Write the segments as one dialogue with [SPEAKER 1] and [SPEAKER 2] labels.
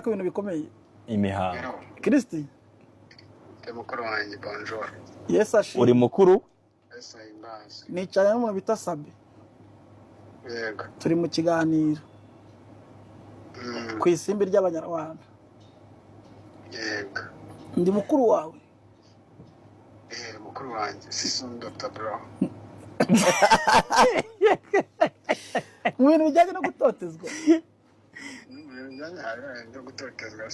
[SPEAKER 1] ko ibintu bikomeye
[SPEAKER 2] imihango.
[SPEAKER 1] Kristi
[SPEAKER 3] mukuru wanjye bonjour.
[SPEAKER 1] Yes ashi
[SPEAKER 2] Uri mukuru?
[SPEAKER 3] Esa imbazi.
[SPEAKER 1] nicaye mu bita Sabe
[SPEAKER 3] Yego.
[SPEAKER 1] turi mu kiganiro ku isimbi ry'abanyarwanda.
[SPEAKER 3] Yego.
[SPEAKER 1] Ndi mukuru wawe.
[SPEAKER 3] Mukuru wanjye Dr. Bro.
[SPEAKER 1] Mu bintu bijyanye no gutotezwa.
[SPEAKER 3] Ndio gutotezwa.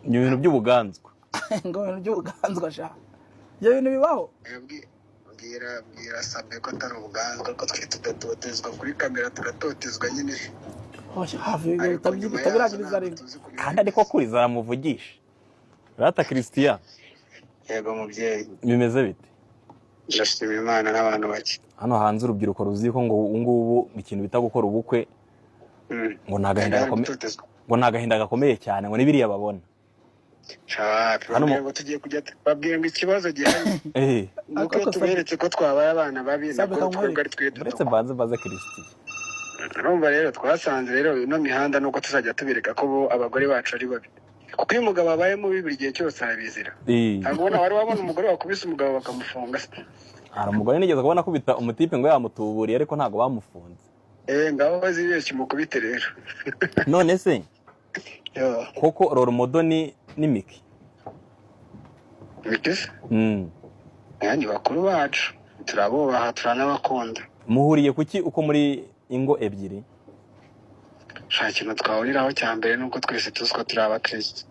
[SPEAKER 2] Ni ibintu by'ubuganzwa.
[SPEAKER 1] Ngo ibintu by'ubuganzwa sha. Ibyo bintu bibaho.
[SPEAKER 3] Bwira Sabe ko atari ubuganzwa ko twe tudatotezwa kuri kamera turatotezwa nyine.
[SPEAKER 1] Oya hafi bitabiragiriza rero.
[SPEAKER 2] Kandi ariko kuri zaramuvugisha. Rata Christian.
[SPEAKER 3] Yego mubyeyi.
[SPEAKER 2] Bimeze bite?
[SPEAKER 3] Ndashima Imana n'abantu bake.
[SPEAKER 2] Hano hanze urubyiruko ruzi ko ngo ngubu ikintu bita gukora ubukwe ngo nagahinda gakomeye cyane ngo nibiriya babona.
[SPEAKER 3] Hano ngo tugiye kujya babwira ngo ikibazo gihari. Nuko tuberetse ko twabaye abana babi nako twebwe ari twe.
[SPEAKER 2] Uretse baze Christian.
[SPEAKER 3] Urumva rero twasanze rero ino mihanda nuko tuzajya tubereka ko abagore bacu ari babi. Kuko uyu mugabo abaye mubi buri gihe cyose arabizira. Ntabwo wari wabona umugore wakubise umugabo bakamufunga.
[SPEAKER 2] Hari umugore nigeze kubona kubita umutipe ngo yamutuburiye ariko ntago bamufunze.
[SPEAKER 3] Ngabo bazibeshye mukubite rero.
[SPEAKER 2] None se koko roro modoni ni Miki.
[SPEAKER 3] Miki? Yani bakuru bacu turabubaha turanabakunda.
[SPEAKER 2] Muhuriye kuki uko muri ingo ebyiri?
[SPEAKER 3] Nta kintu twahuriraho cya mbere nuko twese tuziko turi abakristo.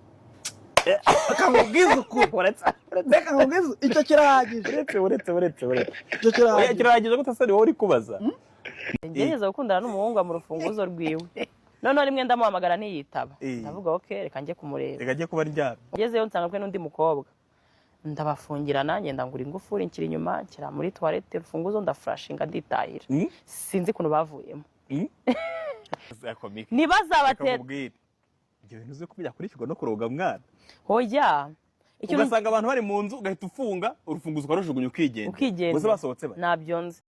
[SPEAKER 1] Akamubwiza ukuri. Reka nkubwize icyo kirahagije.
[SPEAKER 2] Uretse.
[SPEAKER 1] Icyo kirahagije.
[SPEAKER 2] Kirahagije gute se wowe uri kubaza?
[SPEAKER 4] Ngereza gukundana n'umuhungu mu rufunguzo rwiwe. None rimwe ndamuhamagara ntiyitaba. Ndavuga okay reka njye kumureba.
[SPEAKER 2] Reka njye kuba ryari.
[SPEAKER 4] Ngezeyo nsanga kwe n'undi mukobwa. Ndabafungira nanjye ndangura ingufuri nkiri inyuma nkira muri toilette rufunguzo ndaflashinga nditahira. Sinzi kuno bavuyemo. Nibazabatera.
[SPEAKER 2] Ibyo bintu uzi kubijya kuri kigo no kuroga mwana.
[SPEAKER 4] Hoya.
[SPEAKER 2] Ugasanga abantu bari mu nzu ugahita ufunga urufunguzo ukarujugunya ukigenda. Bose basohotse ba.
[SPEAKER 4] Nabyo nzi.